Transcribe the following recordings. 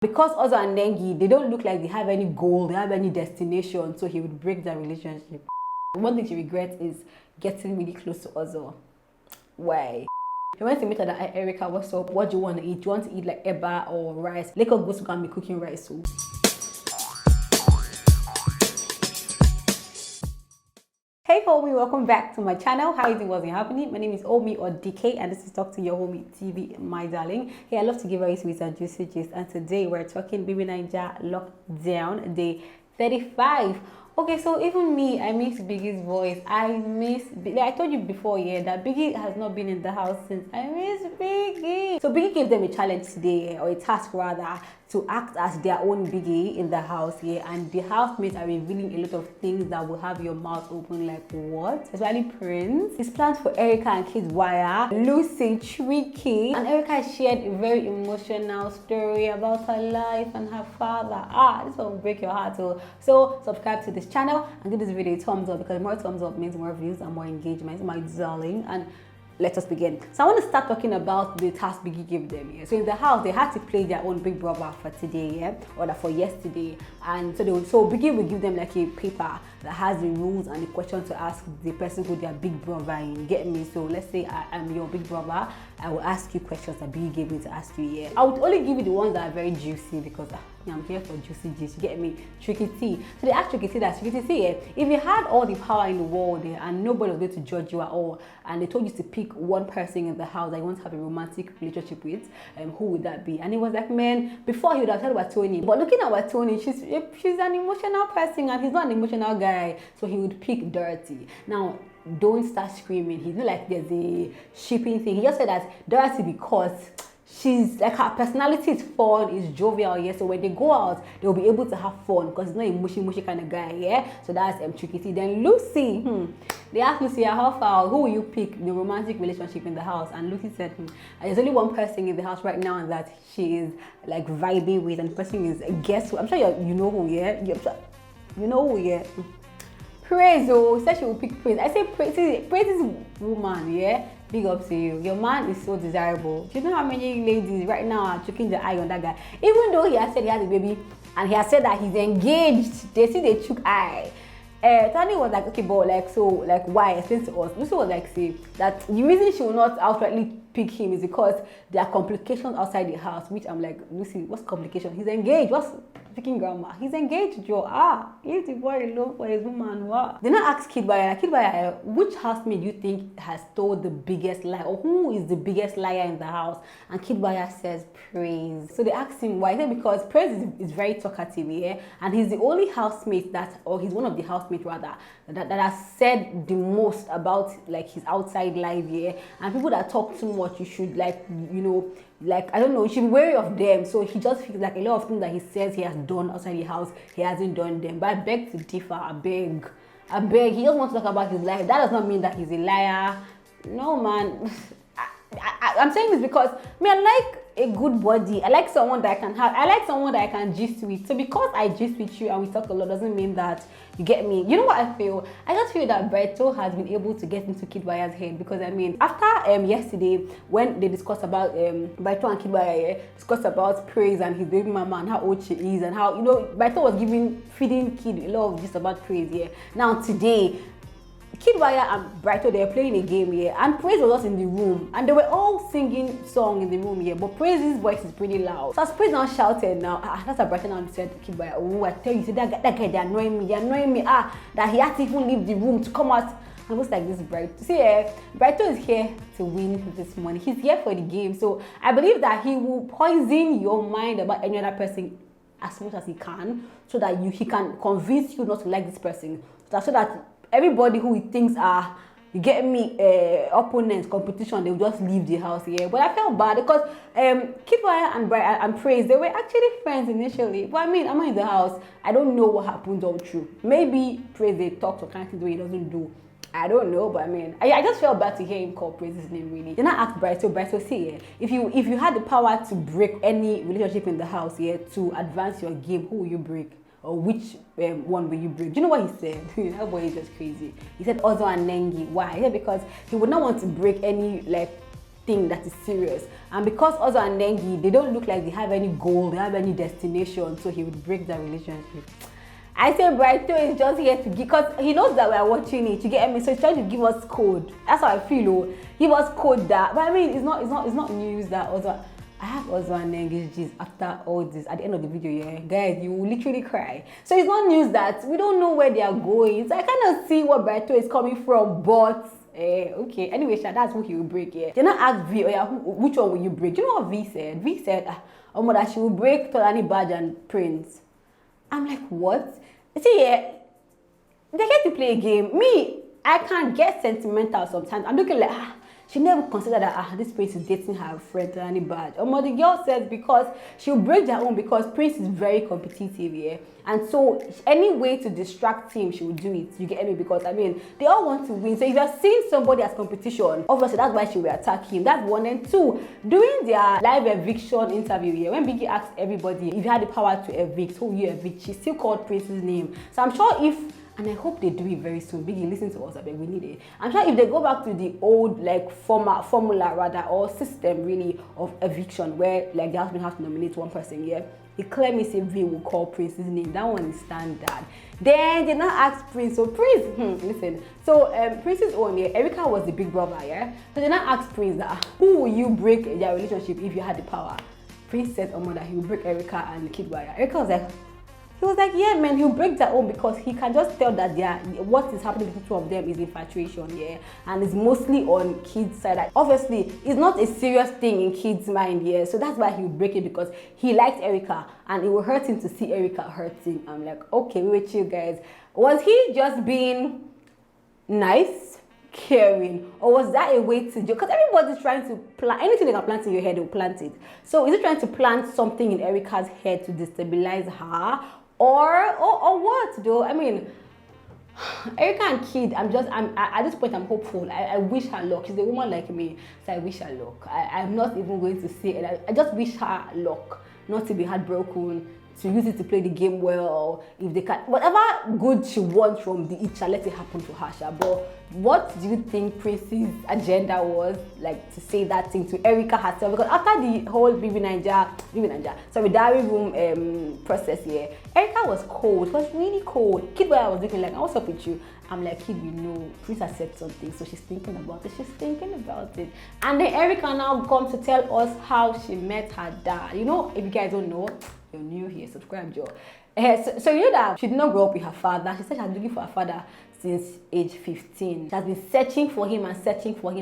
Because Ozo and Nengi, they don't look like they have any goal, they have any destination, so he would break their relationship. One thing she regrets is getting really close to Ozo. Why? He went to meet her that, Erica, what's up? What do you want to eat? Do you want to eat like eba or rice? Leko goes to go and be cooking rice. So. Hey homie, welcome back to my channel. How is it wasn't happening? My name is Omi or DK and this is Talk to Your Homie TV, my darling. Hey, I love to give very sweet and juicy gist, and today we're talking BBNAIJA lockdown day 35. Okay, so even me, I miss Biggie's voice. I told you before, yeah, that Biggie has not been in the house since. I miss Biggie. So Biggie gave them a challenge today, or a task rather, to act as their own Biggie in the house, yeah, and the housemates are revealing a lot of things that will have your mouth open like, what? Especially Prince. His plans for Erica and Kid Wire, Lucy, Tricky, and Erica shared a very emotional story about her life and her father. This one will break your heart. So subscribe to this channel and give this video a thumbs up, because more thumbs up means more views and more engagement, my darling. And let us begin. So I want to start talking about the task Biggie gave them. Yeah? So in the house, they had to play their own Big Brother for today, yeah, or for yesterday. And so Biggie will give them like a paper that has the rules and the question to ask the person who their Big Brother in. Get me? So let's say I'm your Big Brother. I will ask you questions that Biggie gave me to ask you. Yeah, I would only give you the ones that are very juicy, because I'm here for juicy gist. You get me? Tricky T. So they asked Tricky T that, Tricky T, yeah, if you had all the power in the world and nobody was going to judge you at all, and they told you to pick one person in the house that you want to have a romantic relationship with, who would that be? And he was like, man, before he would have said about Tony, but looking at Tony, she's an emotional person and he's not an emotional guy, so he would pick Dorothy. Now, don't start screaming. He's not like there's a shipping thing. He just said that Dorothy because she's like, her personality is fun, is jovial, yeah. So when they go out, they'll be able to have fun because he's not a mushy kind of guy, yeah. So that's Tricky T. Then Lucy, they asked Lucy, how far, who will you pick the romantic relationship in the house? And Lucy said, there's only one person in the house right now and that she is like vibing with, and the person is, guess who? I'm sure you know who, yeah. You know who, yeah. Praise, said she will pick Praise. I say Praise is woman, yeah. Big up to you. Your man is so desirable. Do you know how many ladies right now are choking their eye on that guy? Even though he has said he has a baby and he has said that he's engaged, they see they chook eye. Tani was like, okay, but like, so like, why? Explain to us. Lucy was like, say that the reason she will not outrightly pick him is because there are complications outside the house. Which I'm like, Lucy, what's complication? He's engaged. What's speaking grammar? He's engaged, Joe. He's the boy alone for his woman. What? They not ask Kid Wire, which housemate do you think has told the biggest lie, or who is the biggest liar in the house? And Kid Wire says Praise. So they asked him why. He said because Praise is very talkative, yeah, and he's the only housemate he's one of the housemates rather that has said the most about like his outside life, yeah. And people that talk too much, you should like, you know, like, I don't know, you should be wary of them. So he just feels like a lot of things that he says he has done outside the house, he hasn't done them. But I beg to differ. I beg. He just wants to talk about his life. That does not mean that he's a liar. No, man. I'm saying this because I like a good body. I like someone that I like someone that I can gist with. So because I gist with you and we talk a lot doesn't mean that, you get me. You know what I feel? I just feel that Brighto has been able to get into Kid Wire's head, because I mean, after yesterday when they discussed about Brighto and Kid Wire, discussed about Praise and his baby mama and how old she is, and how, you know, Brighto was feeding Kid a lot of just about Praise, yeah. Now today, Kid Wire and Brighto, they were playing a game here, and Praise was just in the room, and they were all singing song in the room here, but Praise's voice is pretty loud. So as Praise now shouted, now that's what Brighto now said to Kid Wire, oh, I tell you, see that guy, they're annoying me, that he had to even leave the room to come out. And looks like this Brighto. See, Brighto is here to win this money. He's here for the game, so I believe that he will poison your mind about any other person as much as he can, so that he can convince you not to like this person, so that everybody who he thinks are, you get me, opponents, competition, they will just leave the house here. But I felt bad because Kid Wire and Praise, they were actually friends initially. But I mean, I'm not in the house. I don't know what happened all through. Maybe Praise, they talked or kind of thing he doesn't do. I don't know, but I mean, I just felt bad to hear him call Praise's name, really. Then I asked Brighto, see, if you had the power to break any relationship in the house here, to advance your game, who will you break? Or which one will you break? Do you know what he said? That boy is just crazy. He said Ozo and Nengi. Why? Yeah, because he would not want to break any like thing that is serious. And because Ozo and Nengi, they don't look like they have any goal, they have any destination, so he would break their relationship. I say Brighto is just here to give, because he knows that we are watching it. You get me? So he's trying to give us code. That's how I feel. Oh, give us code that. But I mean, it's not news that Ozo. I have Ozo and Nengi's after all this. At the end of the video, yeah, guys, you will literally cry. So it's not news that we don't know where they are going. So I kind of see what Brighto is coming from, but. Okay. Anyway, Sha, that's who he will break. Yeah. They not ask V. Oh yeah, which one will you break? Do you know what V said? V said, that she will break Tolani Badge and Prince. I'm like, what? See, yeah, they get to play a game. Me, I can get sentimental sometimes. I'm looking like, she never considered that this Prince is dating her friend Tolani Badge. The girl says because she'll break their own because Prince is very competitive, yeah. And so any way to distract him, she will do it. You get me? Because I mean, they all want to win. So if you're seeing somebody as competition, obviously that's why she will attack him. That's one. And two, during their live eviction interview here, when Biggie asked everybody if you had the power to evict, who you evict, she still called Prince's name. So I'm sure if, and I hope they do it very soon. Biggie, listen to us, I beg, we need it. I'm sure if they go back to the old like formula rather, or system really of eviction, where like the husband has to nominate one person, yeah. The clear me say V will call Prince's name. That one is standard. Then they now ask Prince. So Prince, listen. So Prince's own, yeah, Erica was the big brother, yeah. So they now ask Prince that who will you break their relationship if you had the power? Prince said, that he will break Erica and the kid wire. Erica was like. He was like, yeah, man, he'll break their own because he can just tell that what is happening between the two of them is infatuation, yeah, and it's mostly on kids' side. Like, obviously, it's not a serious thing in kids' mind, yeah, so that's why he'll break it because he likes Erica and it will hurt him to see Erica hurting. I'm like, okay, we with you guys. Was he just being nice, caring, or was that a way to do? Because everybody's trying to plant anything they can plant in your head, they'll plant it. So is he trying to plant something in Erica's head to destabilize her? Or what though? I mean, Erica and Kid, I'm at this point I'm hopeful. I wish her luck. She's a woman like me, so I wish her luck. I'm not even going to say it. I just wish her luck, not to be heartbroken, to use it to play the game well. If they can, whatever good she wants from the Icha, let it happen to her. But what do you think Prince's agenda was, like, to say that thing to Erica herself? Because after the whole BBNAIJA, diary room process here, Erica was cold. It was really cold. Kid, where I was looking like, what's up with you? I'm like, Kid, Prince has said something, so she's thinking about it. And then Erica now comes to tell us how she met her dad. If you guys don't know, you're new here, subscribe, Joe. So you know that she did not grow up with her father. She said she was looking for her father since age 15. She has been searching for him.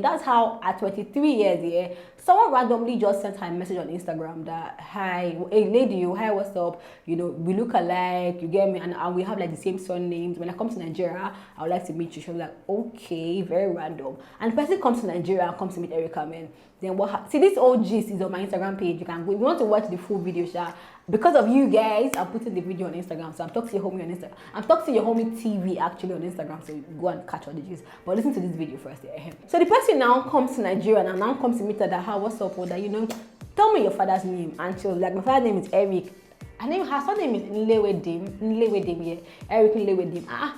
That's how at 23 years, yeah, someone randomly just sent her a message on Instagram that, hi, hey lady, hi, what's up? We look alike, you get me? And we have like the same surnames. When I come to Nigeria, I would like to meet you. She was like, okay, very random. And the person comes to Nigeria and comes to meet Erica, man. Then what? See, this old gist is on my Instagram page. You can go if you want to watch the full video, Sha. Because of you guys, I'm putting the video on Instagram. So I'm talking to your homie on Instagram. I'm talking to your homie TV actually on Instagram. So go and catch all the gist. But listen to this video first. Yeah. So the person now comes to Nigeria and now comes to meet her that, how, what's up, or that, tell me your father's name. And she was like, my father's name is Eric. Her surname is Nlewedim, yeah. Eric Nlewedim.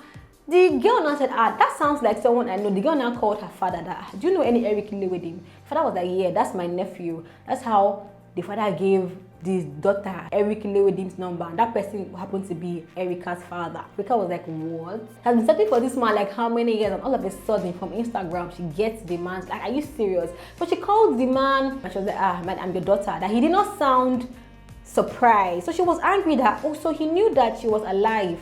The girl now said, that sounds like someone I know. The girl now called her father that, do you know any Eric Nlewedim? Father was like, yeah, that's my nephew. That's how the father gave this daughter Eric Nlewedim's number, and that person happened to be Erica's father. Erica was like, what? Has been searching for this man like how many years, and all of a sudden from Instagram she gets the man. Like, are you serious? So she called the man and she was like, man, I'm your daughter. That he did not sound surprised. So she was angry that also he knew that she was alive.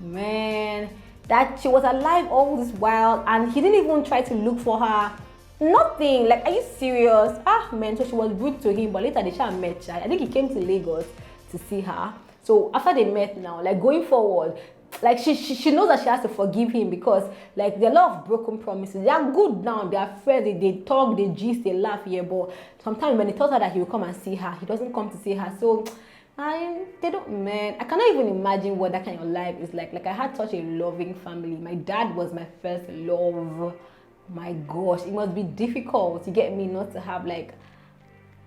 Man, that she was alive all this while, and he didn't even try to look for her. Nothing. Like, are you serious? Man, so she was rude to him, but later they met. I think he came to Lagos to see her. So after they met now, like going forward, like she knows that she has to forgive him because like there are a lot of broken promises. They are good now, they are friends, they talk, they gist, they laugh here, but sometimes when he tells her that he will come and see her, he doesn't come to see her. So they don't, man, I cannot even imagine what that kind of life is like. Like, I had such a loving family. My dad was my first love. My gosh, it must be difficult to get me not to have like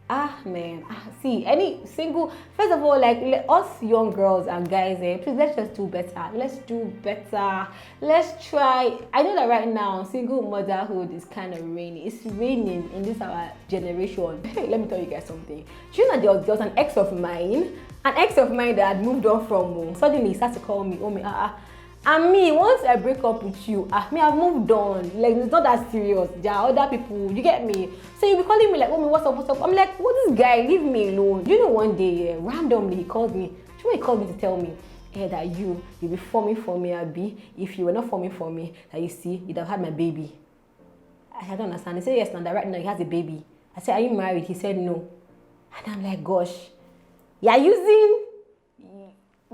Man, see, any single, first of all, like us young girls and guys, please let's just do better. Let's do better. Let's try. I know that right now, single motherhood is kind of rainy. It's raining in this our generation. Hey, let me tell you guys something. Do you know there was an ex of mine that had moved on from suddenly he starts to call me, and me, once I break up with you, I've moved on. Like, it's not that serious. There are other people, you get me? So you'll be calling me like, what's up? I'm like, what, this guy, leave me alone. You know, one day, randomly, he called me. Do you know he called me to tell me? That you'll be forming for me, Abby. If you were not forming for me, that you see, you'd have had my baby. I don't understand. He said, yes, now that right now he has a baby. I said, are you married? He said, no. And I'm like, gosh, you're using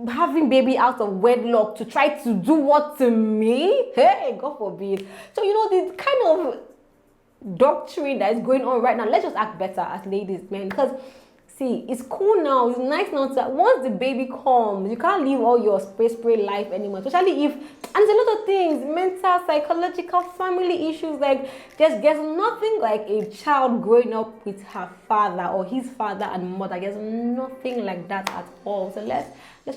having baby out of wedlock to try to do what to me? Hey, God forbid. So, you know, the kind of doctrine that is going on right now, let's just act better as ladies, man. Because, see, it's cool now. It's nice now to, once the baby comes, you can't live all your spray life anymore. Especially if, and there's a lot of things, mental, psychological, family issues. Like, there's nothing like a child growing up with her father or his father and mother. There's nothing like that at all. So let's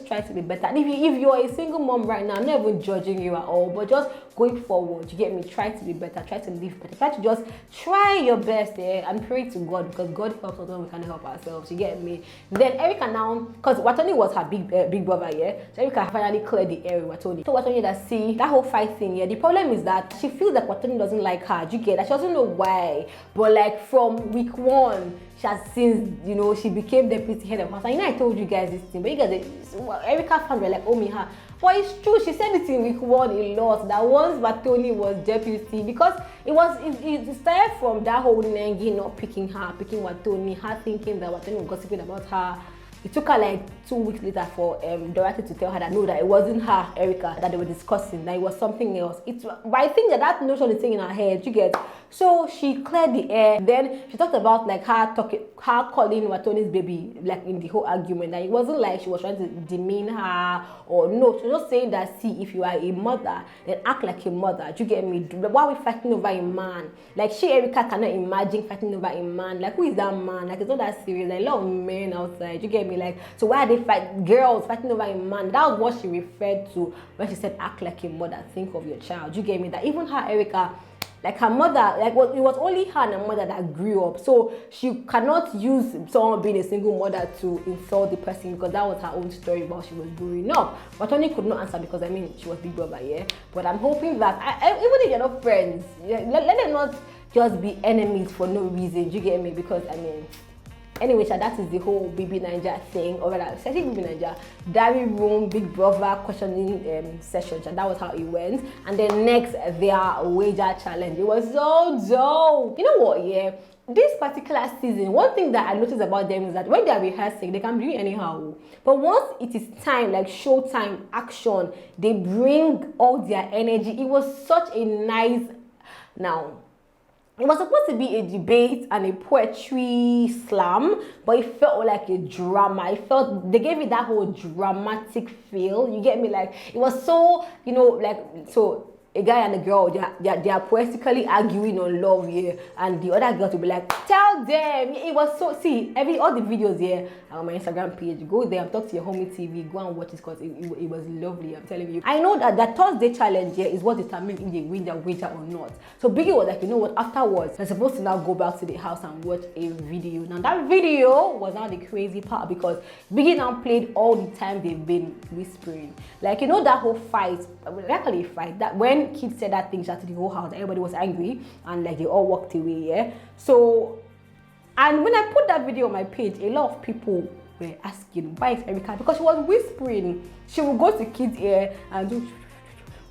try to be better. And if you're a single mom right now, I'm not even judging you at all, but just going forward, you get me, try to be better, try to live better, try to just try your best and pray to God, because God helps us when we can't help ourselves, you get me. Then Erica now, because Watoni was her big brother, so Erica finally cleared the air with Watoni. So Watoni, that see that whole fight thing, the problem is that she feels that Watoni doesn't like her, you get that, she doesn't know why, but like from week 1, she has since, you know, she became deputy head of house. And you know, I told you guys this thing, but you guys, Erica fans were like, oh me, her. But it's true, she said it in week 1 a lot, that once Watoni was deputy, because it started from that whole Nengi not picking Watoni, her thinking that Watoni was gossiping about her. It took her like 2 weeks later for Dorothy to tell her that no, that it wasn't her, Erica, that they were discussing, that it was something else. But I think that notion is thing in her head, you get. So she cleared the air. Then she talked about like her calling Watoni's baby, like in the whole argument, that it wasn't like she was trying to demean her or no. She was just saying that, see, if you are a mother, then act like a mother. Do you get me? Why are we fighting over a man? Like she, Erica, cannot imagine fighting over a man. Like, who is that man? Like, it's not that serious. Like, a lot of men outside. You get me? Like, so why are they girls fighting over a man? That was what she referred to when she said act like a mother, think of your child. You get me? That even her, Erica, like her mother, like it was only her and her mother that grew up, so she cannot use someone being a single mother to insult the person, because that was her own story while she was growing up. But Tony could not answer because I mean she was big brother, yeah. But I'm hoping that even if you're not friends, let them not just be enemies for no reason. You get me? Because I mean. Anyway, that is the whole BBNAIJA thing, or rather, I think BBNAIJA diary room, big brother questioning sessions, and that was how it went. And then next, their wager challenge. It was so dope. You know what? Yeah, this particular season, one thing that I noticed about them is that when they are rehearsing, they can do it anyhow. But once it is time, like show time, action, they bring all their energy. It was such a nice now. It was supposed to be a debate and a poetry slam, but it felt like a drama. It felt, they gave it that whole dramatic feel. You get me? Like, it was so, you know, like, so a guy and a girl, they are poetically arguing on love here, and the other girl to be like, tell them. It was so, see, all the videos here on my Instagram page, go there and talk to your homie TV, go and watch it, because it was lovely, I'm telling you. I know that the Thursday challenge here is what determines if they win their wager or not. So Biggie was like, you know what, afterwards they're supposed to now go back to the house and watch a video. Now that video was now the crazy part, because Biggie now played all the time they've been whispering. Like, you know, that whole fight, actually fight, that when kids said that thing, shouted the whole house, everybody was angry and like they all walked away, yeah. So, and when I put that video on my page, a lot of people were asking, why is Erica? Because she was whispering. She would go to kids' ear and do.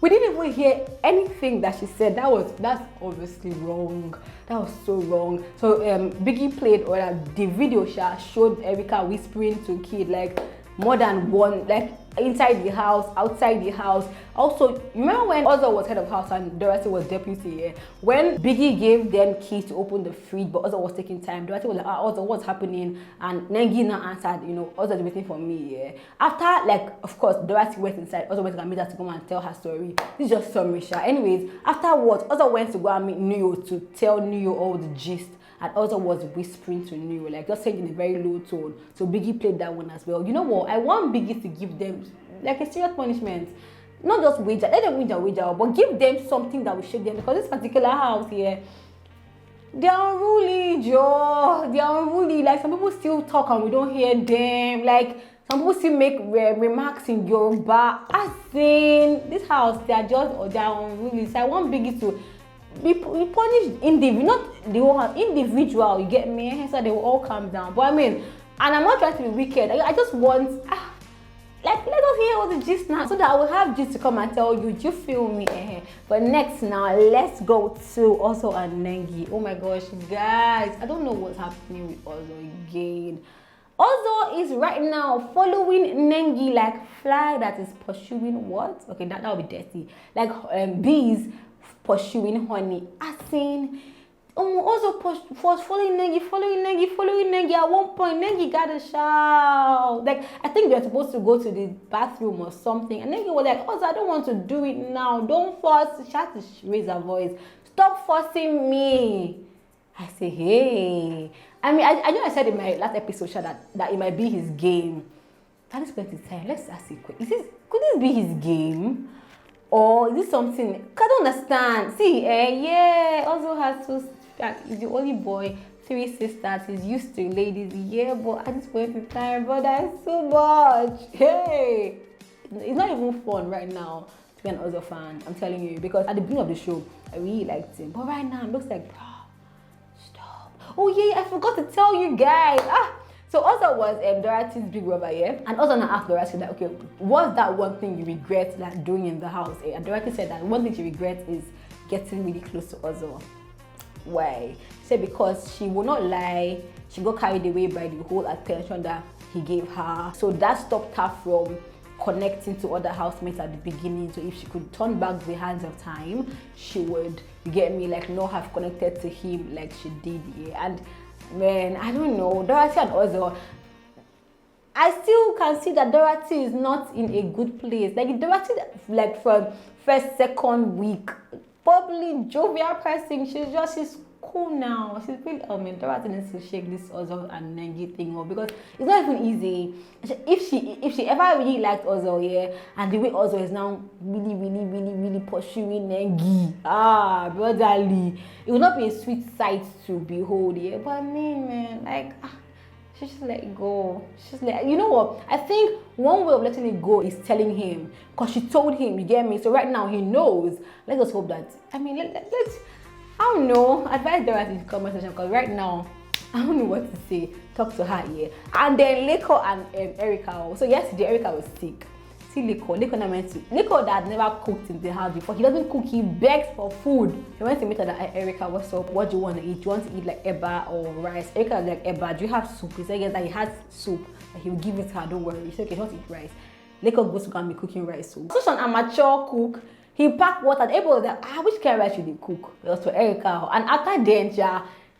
We didn't even hear anything that she said. That's obviously wrong. That was so wrong. So Biggie played, or the video showed Erica whispering to kid, like more than one, like inside the house, outside the house. Also, you remember when OZO was head of house and Dorothy was deputy, yeah? When Biggie gave them keys to open the fridge, but OZO was taking time, Dorothy was like, OZO, what's happening? And Nengi now answered, you know, OZO is waiting for me, yeah? After, like, of course, Dorothy went inside, OZO went to meet her to go and tell her story. This is just summary, sha. Anyways, afterwards, OZO went to go and meet Neo to tell Neo all the gist. and also was whispering to Nero, like just saying in a very low tone. So Biggie played that one as well. You know what? I want Biggie to give them like a serious punishment. Not just wager, let them wager, but give them something that will shake them, because this particular house here, they are unruly, Joe. They are unruly. Like, some people still talk and we don't hear them. Like, some people still make remarks in Yoruba. I think this house, they are unruly. So I want Biggie to be punished individual, not the whole house, individual. You get me? So they will all calm down. But I mean, and I'm not trying to be wicked. I just want. Like, let us hear all the gist now, so that I will have gist to come and tell you. Do you feel me? But next now, let's go to Ozo and Nengi. Oh my gosh, guys, I don't know what's happening with Ozo again. Ozo is right now following Nengi like fly that is pursuing what? Okay, that would be dirty. Like bees pursuing honey. I seen. Ozo was following Nengi. At one point, Nengi got a shout. Like, I think they're supposed to go to the bathroom or something. And Nengi was like, Ozo, I don't want to do it now. Don't force. She had to raise her voice. Stop forcing me. I say, hey. I mean, I know I said in my last episode that it might be his game. At this point in time, let's ask you quick. Could this be his game? Or is this something? I don't understand. See, yeah, Ozo has to. He's the only boy, 3 sisters. He's used to ladies. Yeah, but at this point in time, bro, that's so much. Hey, it's not even fun right now to be an Ozo fan. I'm telling you, because at the beginning of the show, I really liked him. But right now, it looks like, bro, stop. Oh yeah, I forgot to tell you guys. So Ozo was Dorothy's big brother, yeah? And Ozo now asked Dorothy that, okay, what's that one thing you regret like doing in the house? And Dorothy said that one thing she regrets is getting really close to Ozo. Why? She said because she will not lie, she got carried away by the whole attention that he gave her. So that stopped her from connecting to other housemates at the beginning. So if she could turn back the hands of time, she would, you get me, like not have connected to him like she did, yeah. And man, I don't know, Dorothy and Ozo, I still can see that Dorothy is not in a good place. Like Dorothy, like from first, second week, bubbly, jovial person, she's cool now. She's really, Dorothy needs to shake this Ozo and Nengi thing up, because it's not even easy. If she ever really liked Ozo, yeah, and the way Ozo is now really pursuing Nengi, brotherly, it will not be a sweet sight to behold, yeah. But I mean, man, like, she just let it go. She's like, you know what? I think one way of letting it go is telling him, because she told him, you get me? So right now he knows. Let's just hope that, I mean, let's, I don't know, advise Dorothy in the comment section, because right now, I don't know what to say. Talk to her, yeah. And then Liko and Erica. So yesterday, Erica was sick. See Liko now went to, Liko that had never cooked in the house before. He doesn't cook, he begs for food. He went to meet her that, Erica, what's up? What do you want to eat? Do you want to eat like eba or rice? Erica was like, eba, do you have soup? He said yes, that he has soup. That he will give it to her, don't worry. He said, okay, he wants to eat rice. Liko goes to go and be cooking rice. So such an amateur cook. He packed water. Everybody was like, which kind of rice should they cook? It was for Erica. And after then,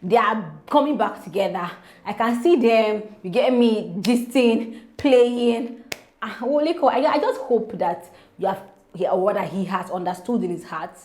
they are coming back together. I can see them, you get me, gisting, playing. Liko, I just hope that what he has understood in his heart,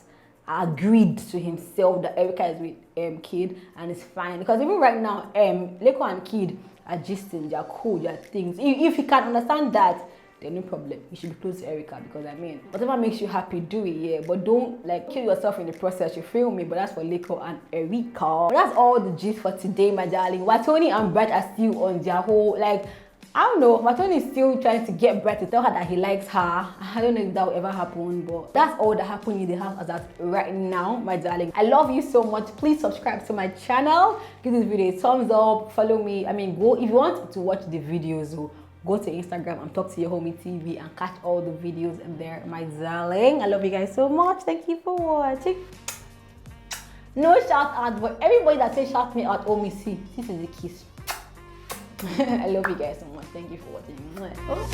agreed to himself that Erica is with Kid and it's fine. Because even right now, Liko and Kid are gisting, they are cool, they are things. If he can understand that, then no problem. You should be close to Erica, because I mean, whatever makes you happy, do it, yeah. But don't like kill yourself in the process. You feel me? But that's for Liko and Erica. But that's all the gist for today, my darling. Watoni and Brett are still on their whole, like, I don't know, Watoni is still trying to get Brett to tell her that he likes her. I don't know if that will ever happen, but that's all that happened in the house as of right now, my darling. I love you so much. Please subscribe to my channel. Give this video a thumbs up. Follow me. I mean, go if you want to watch the videos, go to Instagram and talk to your homie TV and catch all the videos in there, my darling. I love you guys so much. Thank you for watching. No shout out, but everybody that says shout me out, oh me see, this is a kiss. I love you guys so much. Thank you for watching. Oh.